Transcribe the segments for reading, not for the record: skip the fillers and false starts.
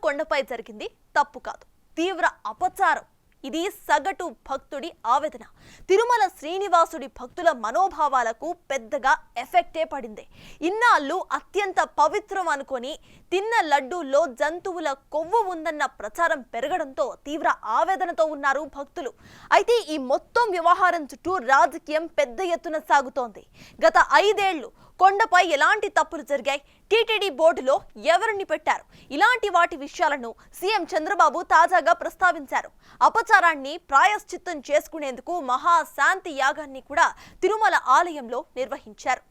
కొండపై జరిగింది తప్పు కాదు, తీవ్ర అపచారం. ఇది సగటు భక్తుడి ఆవేదన. తిరుమల శ్రీనివాసుడి భక్తుల మనోభావాలకు పెద్దగా ఎఫెక్టే పడింది. ఇన్నాళ్ళు అత్యంత పవిత్రం అనుకొని తిన్న లడ్డూల్లో జంతువుల కొవ్వు ఉందన్న ప్రచారం పెరగడంతో తీవ్ర ఆవేదనతో ఉన్నారు భక్తులు. అయితే ఈ మొత్తం వ్యవహారం చుట్టూ రాజకీయం పెద్ద ఎత్తున సాగుతోంది. గత 5 ఏళ్లు కొండపై ఎలాంటి తప్పులు జరిగాయి, టీటీడీ బోర్డులో ఎవరిని పెట్టారు, ఇలాంటి వాటి విషయాలను సీఎం చంద్రబాబు తాజాగా ప్రస్తావించారు. అపచారాన్ని ప్రాయశ్చిత్తం చేసుకునేందుకు మహాశాంతి యాగాన్ని కూడా తిరుమల ఆలయంలో నిర్వహించారు.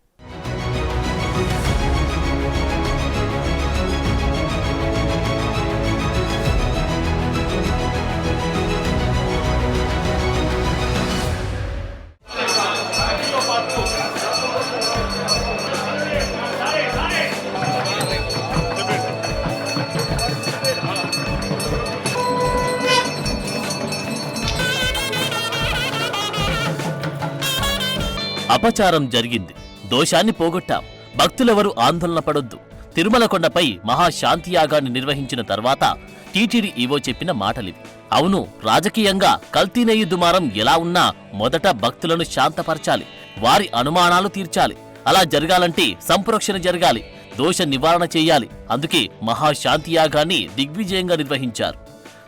అపచారం జరిగింది, దోషాన్ని పోగొట్టాం, భక్తులెవరూ ఆందోళన పడొద్దు. తిరుమల కొండపై మహాశాంతి యాగాన్ని నిర్వహించిన తర్వాత టీటీడీ ఈవో చెప్పిన మాటలివి. అవును, రాజకీయంగా కల్తీ నెయ్యి దుమారం ఎలా ఉన్నా మొదట భక్తులను శాంతపరచాలి, వారి అనుమానాలు తీర్చాలి. అలా జరగాలంటే సంప్రోక్షణ జరగాలి, దోష నివారణ చేయాలి. అందుకే మహాశాంతి యాగాన్ని దిగ్విజయంగా నిర్వహించారు.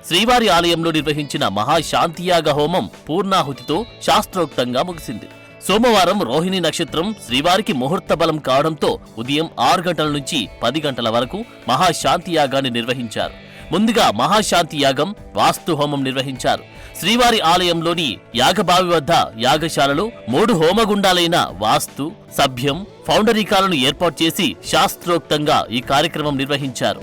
శ్రీవారి ఆలయంలో నిర్వహించిన మహాశాంతియాగ హోమం పూర్ణాహుతితో శాస్త్రోక్తంగా ముగిసింది. సోమవారం రోహిణి నక్షత్రం శ్రీవారికి ముహూర్త బలం కావడంతో ఉదయం 6 గంటల నుంచి 10 గంటల వరకు మహాశాంతి యాగాన్ని నిర్వహించారు. ముందుగా మహాశాంతి యాగం, వాస్తు హోమం నిర్వహించారు. శ్రీవారి ఆలయంలోని యాగబావి వద్ద యాగశాలలో 3 హోమగుండాలైన వాస్తు, సభ్యం, ఫౌండరీకాలను ఏర్పాటు చేసి శాస్త్రోక్తంగా ఈ కార్యక్రమం నిర్వహించారు.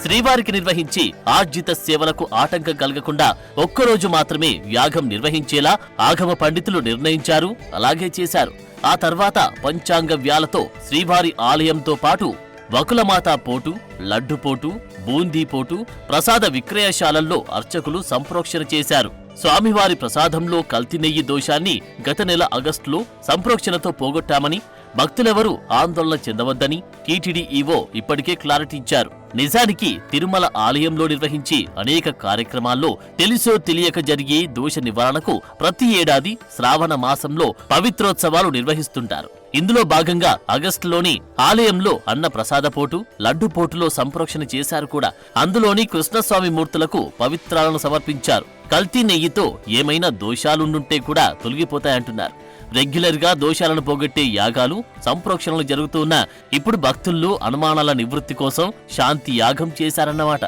శ్రీవారికి నిర్వహించి ఆర్జిత సేవలకు ఆటంకం కలగకుండా ఒక్కరోజు మాత్రమే యాగం నిర్వహించేలా ఆగమ పండితులు నిర్ణయించారు. అలాగే చేశారు. ఆ తర్వాత పంచాంగ వ్యాలతో శ్రీవారి ఆలయంతో పాటు వకులమాత పోటు, లడ్డుపోటు, బూందీపోటు, ప్రసాద విక్రయశాలల్లో అర్చకులు సంప్రోక్షణ చేశారు. స్వామివారి ప్రసాదంలో కల్తీ నెయ్యి దోషాన్ని గత నెల ఆగస్టులో సంప్రోక్షణతో పోగొట్టామని, భక్తులెవరూ ఆందోళన చెందవద్దని టీటీడీ ఈవో ఇప్పటికే క్లారిటీ ఇచ్చారు. నిజానికి తిరుమల ఆలయంలో నిర్వహించే అనేక కార్యక్రమాల్లో తెలిసో తెలియక జరిగే దోష నివారణకు ప్రతి ఏడాది శ్రావణ మాసంలో పవిత్రోత్సవాలు నిర్వహిస్తుంటారు. ఇందులో భాగంగా ఆగస్టులోని ఆలయంలో అన్న ప్రసాదపోటు, లడ్డుపోటులో సంప్రోక్షణ చేశారు కూడా. అందులోని కృష్ణస్వామి మూర్తులకు పవిత్రాలను సమర్పించారు. కల్తీ నెయ్యితో ఏమైనా దోషాలుండుంటే కూడా తొలగిపోతాయంటున్నారు. రెగ్యులర్ గా దోషాలను పోగొట్టే యాగాలు, సంప్రోక్షణలు జరుగుతున్నా ఇప్పుడు భక్తుల్లో అనుమానాల నివృత్తి కోసం శాంతి యాగం చేశారన్నమాట.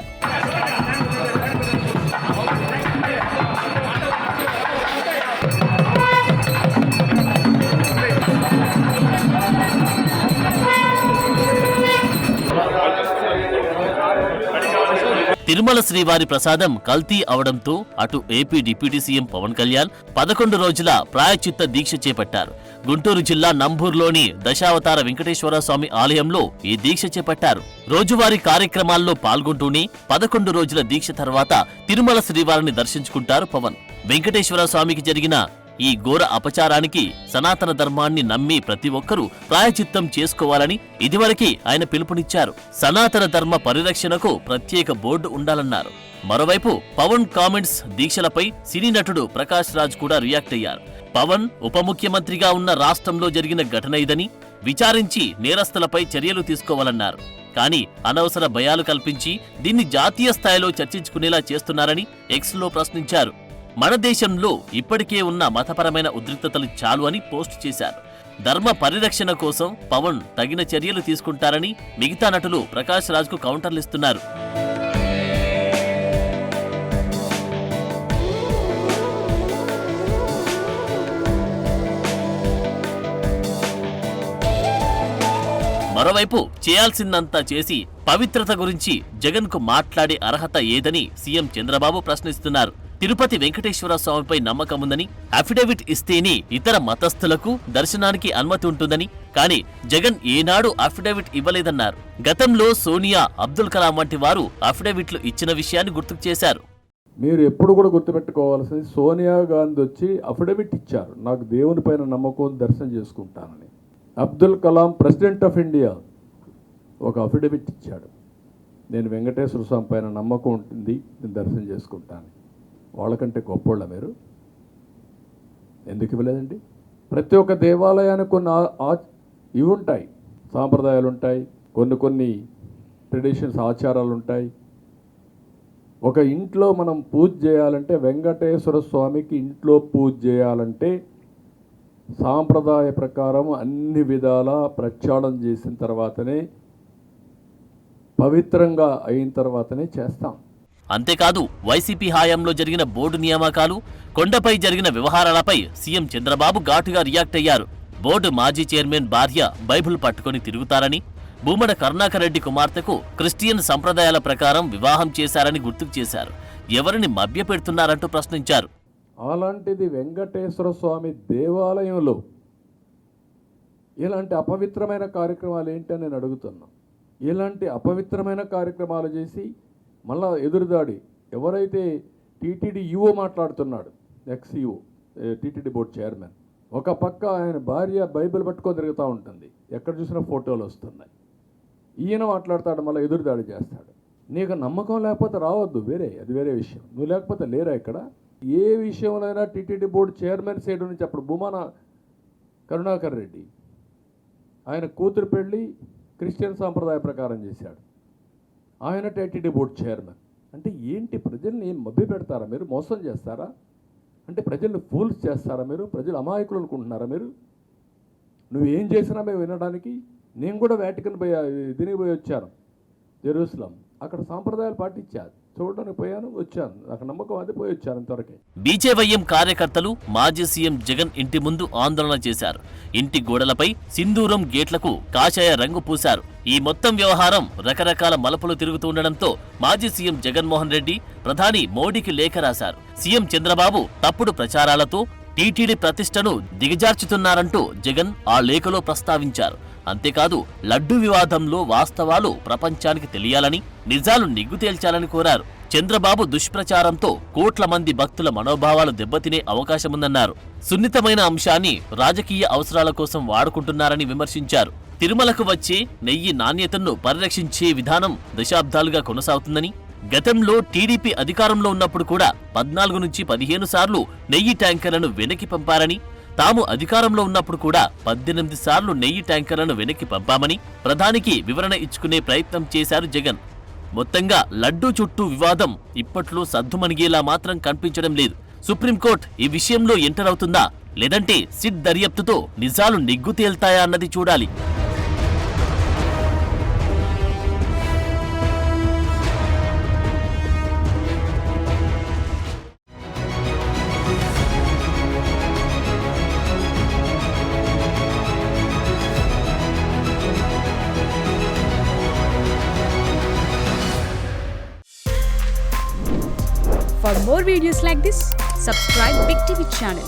తిరుమల శ్రీవారి ప్రసాదం కల్తీ అవడంతో అటు AP deputy CM Pawan Kalyan 11 రోజుల ప్రాయశ్చిత్త దీక్ష చేపట్టారు. గుంటూరు జిల్లా నంబూరులోని దశావతార వెంకటేశ్వర స్వామి ఆలయంలో ఈ దీక్ష చేపట్టారు. రోజువారీ కార్యక్రమాల్లో పాల్గొంటూనే 11 రోజుల దీక్ష తర్వాత తిరుమల శ్రీవారిని దర్శించుకుంటారు పవన్. వెంకటేశ్వర స్వామికి జరిగిన ఈ ఘోర అపచారానికి సనాతన ధర్మాన్ని నమ్మి ప్రతి ఒక్కరూ ప్రాయచిత్తం చేసుకోవాలని ఇదివరకే ఆయన పిలుపునిచ్చారు. సనాతన ధర్మ పరిరక్షణకు ప్రత్యేక బోర్డు ఉండాలన్నారు. మరోవైపు పవన్ కామెంట్స్ దీక్షలపై సినీ నటుడు ప్రకాష్ రాజ్ కూడా రియాక్ట్ అయ్యారు. పవన్ ఉప ముఖ్యమంత్రిగా ఉన్న రాష్ట్రంలో జరిగిన ఘటన ఇదని, విచారించి నేరస్తులపై చర్యలు తీసుకోవాలన్నారు. కానీ అనవసర భయాలు కల్పించి దీన్ని జాతీయ స్థాయిలో చర్చించుకునేలా చేస్తున్నారని ఎక్స్లో ప్రశ్నించారు. మన దేశంలో ఇప్పటికే ఉన్న మతపరమైన ఉద్రిక్తతలు చాలు అని పోస్ట్ చేశారు. ధర్మ పరిరక్షణ కోసం పవన్ తగిన చర్యలు తీసుకుంటారని మిగతా నటులు ప్రకాష్ రాజ్కు కౌంటర్లిస్తున్నారు. మరోవైపు చేయాల్సిందంతా చేసి పవిత్రత గురించి జగన్ కు మాట్లాడే అర్హత ఏదని సీఎం చంద్రబాబు ప్రశ్నిస్తున్నారు. తిరుపతి వెంకటేశ్వర స్వామిపై నమ్మకముందని, అఫిడవిట్ ఇస్తేనే ఇతర మతస్థులకు దర్శనానికి అనుమతి ఉంటుందని, కానీ జగన్ ఏనాడు అఫిడవిట్ ఇవ్వలేదన్నారు. గతంలో సోనియా, అబ్దుల్ కలాం వంటి వారు అఫిడవిట్లు ఇచ్చిన విషయాన్ని గుర్తుకు చేశారు. మీరు ఎప్పుడు కూడా గుర్తుపెట్టుకోవాల్సింది, సోనియా గాంధీ వచ్చి అఫిడవిట్ ఇచ్చారు, నాకు దేవుని పైన నమ్మకం, దర్శనం చేసుకుంటానని. Abdul Kalam president of India ఒక అఫిడవిట్ ఇచ్చాడు, నేను వెంకటేశ్వర స్వామి పైన నమ్మకం ఉంటుంది, నేను దర్శనం చేసుకుంటాను. వాళ్ళకంటే గొప్పోళ్ళ మీరు? ఎందుకు ఇవ్వలేదండి? ప్రతి ఒక్క దేవాలయానికి కొన్ని ఇవి ఉంటాయి, సాంప్రదాయాలు ఉంటాయి, కొన్ని ట్రెడిషన్స్, ఆచారాలు ఉంటాయి. ఒక ఇంట్లో మనం పూజ చేయాలంటే, వెంకటేశ్వర స్వామికి ఇంట్లో పూజ చేయాలంటే సాంప్రదాయ ప్రకారం అన్ని విధాల ప్రక్షాళన చేసిన తర్వాతనే, పవిత్రంగా అయిన తర్వాతనే చేస్తాం. అంతేకాదు వైసీపీ హయాంలో జరిగిన బోర్డు నియామకాలు, కొండపై జరిగిన వ్యవహారాలపై సీఎం చంద్రబాబు ఘాటుగా రియాక్ట్ అయ్యారు. బోర్డు మాజీ చైర్మన్ భార్య బైబిల్ పట్టుకొని తిరుగుతారని, భూమన కరుణాకర్ రెడ్డి కుమార్తెకు క్రిస్టియన్ సంప్రదాయాల ప్రకారం వివాహం చేశారని గుర్తుకు చేశారు. ఎవరిని మభ్యపెడుతున్నారంటూ ప్రశ్నించారు. అలాంటిది వెంకటేశ్వర స్వామి దేవాలయంలో ఇలాంటి అపవిత్రమైన కార్యక్రమాలు ఏంటని నేను అడుగుతున్నా. ఇలాంటి అపవిత్రమైన కార్యక్రమాలు చేసి మళ్ళా ఎదురుదాడి, ఎవరైతే టీటీడీ ఈఓ మాట్లాడుతున్నాడు, X EO, TTD board chairman, ఒక పక్క ఆయన భార్య బైబిల్ పట్టుకొని తిరుగుతూ ఉంటుంది, ఎక్కడ చూసినా ఫోటోలు వస్తున్నాయి. ఈయన మాట్లాడతాడు, మళ్ళీ ఎదురుదాడి చేస్తాడు. నీకు నమ్మకం లేకపోతే రావద్దు, అది వేరే విషయం. నువ్వు లేకపోతే లేరా ఇక్కడ? ఏ విషయంలోనైనా టీటీడీ బోర్డు చైర్మన్ సైడ్ నుంచి అప్పుడు భూమన కరుణాకర్ రెడ్డి ఆయన కూతురు పెళ్ళి క్రిస్టియన్ సాంప్రదాయ ప్రకారం చేశాడు, ఆయన టీటీడీ బోర్డు చైర్మన్. అంటే ఏంటి, ప్రజల్ని మభ్య పెడతారా మీరు? మోసం చేస్తారా? అంటే ప్రజల్ని ఫూల్స్ చేస్తారా మీరు? ప్రజలు అమాయకులు అనుకుంటున్నారా మీరు? నువ్వేం చేసినా మేము వినడానికి. నేను కూడా వాటికన్ దీనికి పోయి వచ్చాను, జెరూసలం, అక్కడ సాంప్రదాయాలు పాటించాను, చూడడానికి పోయాను, వచ్చాను, నాకు నమ్మకం అది, పోయి వచ్చాను అంతవరకే. బీజేవైఎం కార్యకర్తలు మాజీ సీఎం జగన్ ఇంటి ముందు ఆందోళన చేశారు. ఇంటి గోడలపై సింధూరం గేట్లకు కాషాయ రంగు పూశారు. ఈ మొత్తం వ్యవహారం రకరకాల మలుపులు తిరుగుతుండడంతో మాజీ సీఎం జగన్మోహన్ రెడ్డి ప్రధాని మోడీకి లేఖ రాశారు. సీఎం చంద్రబాబు తప్పుడు ప్రచారాలతో టీటీడీ ప్రతిష్టను దిగజార్చుతున్నారంటూ జగన్ ఆ లేఖలో ప్రస్తావించారు. అంతేకాదు లడ్డూ వివాదంలో వాస్తవాలు ప్రపంచానికి తెలియాలని, నిజాలు నిగ్గు తేల్చాలని కోరారు. చంద్రబాబు దుష్ప్రచారంతో కోట్ల మంది భక్తుల మనోభావాలు దెబ్బతినే అవకాశముందన్నారు. సున్నితమైన అంశాన్ని రాజకీయ అవసరాల కోసం వాడుకుంటున్నారని విమర్శించారు. తిరుమలకు వచ్చే నెయ్యి నాణ్యతను పరిరక్షించే విధానం దశాబ్దాలుగా కొనసాగుతుందని, గతంలో టీడీపీ అధికారంలో ఉన్నప్పుడు కూడా 14 నుంచి 15 సార్లు నెయ్యి ట్యాంకర్లను వెనక్కి పంపారని, తాము అధికారంలో ఉన్నప్పుడు కూడా 18 సార్లు నెయ్యి ట్యాంకర్లను వెనక్కి పంపామని ప్రధానికి వివరణ ఇచ్చుకునే ప్రయత్నం చేశారు జగన్. మొత్తంగా లడ్డూ చుట్టూ వివాదం ఇప్పట్లో సద్దుమణిగేలా మాత్రం కనిపించడం లేదు. సుప్రీంకోర్టు ఈ విషయంలో ఎంటర్ అవుతుందా, లేదంటే సిట్ దర్యాప్తుతో నిజాలు నిగ్గు తేల్తాయా అన్నది చూడాలి. For more videos like this, subscribe Big TV channel.